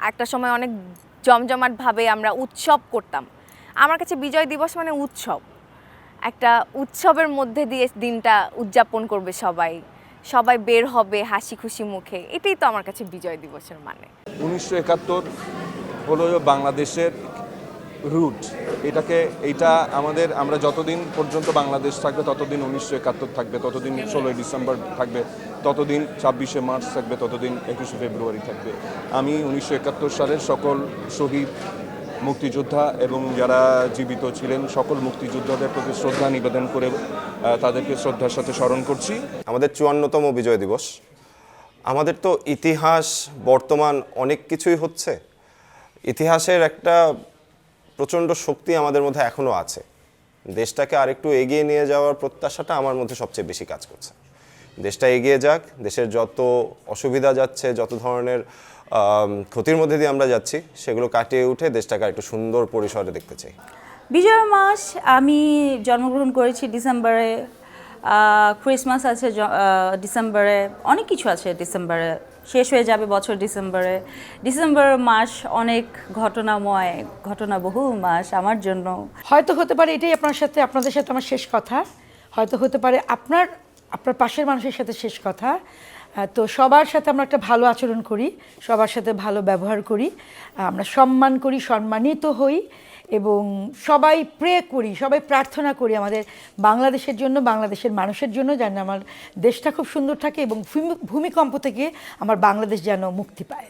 একটা সময় অনেক জমজমাটভাবে আমরা উৎসব করতাম। আমার কাছে বিজয় দিবস মানে উৎসব, একটা উৎসবের মধ্যে দিয়ে দিনটা উদযাপন করবে সবাই, সবাই বের হবে হাসি খুশি মুখে, এটাই তো আমার কাছে বিজয় দিবসের মানে। 1971 হলো বাংলাদেশের রুট, এইটা আমরা যতদিন পর্যন্ত বাংলাদেশ থাকবে ততদিন 1971 থাকবে, ততদিন 16ই ডিসেম্বর থাকবে, ততদিন 26শে মার্চ থাকবে, ততদিন 21শে ফেব্রুয়ারি থাকবে। আমি 1971 সালের সকল শহীদ মুক্তিযোদ্ধা এবং যারা জীবিত ছিলেন সকল মুক্তিযোদ্ধাদের প্রতি শ্রদ্ধা নিবেদন করে তাদেরকে শ্রদ্ধার সাথে স্মরণ করছি। আমাদের 54তম বিজয় দিবস। আমাদের তো ইতিহাস, বর্তমান অনেক কিছুই হচ্ছে। ইতিহাসের একটা প্রচণ্ড শক্তি আমাদের মধ্যে এখনও আছে। দেশটাকে আরেকটু এগিয়ে নিয়ে যাওয়ার প্রত্যাশাটা আমার মধ্যে সবচেয়ে বেশি কাজ করছে। দেশটা এগিয়ে যাক, দেশের যত অসুবিধা যাচ্ছে, যত ধরনের ক্ষতির মধ্যে দিয়ে আমরা যাচ্ছি, সেগুলো কাটিয়ে উঠে দেশটাকে একটু সুন্দর পরিসরে দেখতে চাই। বিজয় মাস, আমি জন্মগ্রহণ করেছি ডিসেম্বরে, ক্রিসমাস আছে ডিসেম্বরে, অনেক কিছু আছে ডিসেম্বরে, শেষ হয়ে যাবে বছর ডিসেম্বরে। ডিসেম্বর মাস অনেক ঘটনাময়, ঘটনাবহুল মাস আমার জন্য। হয়তো হতে পারে এটাই আপনাদের সাথে আমার শেষ কথা, হয়তো হতে পারে আপনার পাশের মানুষের সাথে শেষ কথা। তো সবার সাথে আমরা একটা ভালো আচরণ করি, সবার সাথে ভালো ব্যবহার করি, আমরা সম্মান করি, সম্মানিত হই এবং সবাই প্রে করি, সবাই প্রার্থনা করি আমাদের বাংলাদেশের জন্য, বাংলাদেশের মানুষের জন্য, যেন আমার দেশটা খুব সুন্দর থাকে এবং ভূমিকম্প থেকে আমার বাংলাদেশ যেন মুক্তি পায়।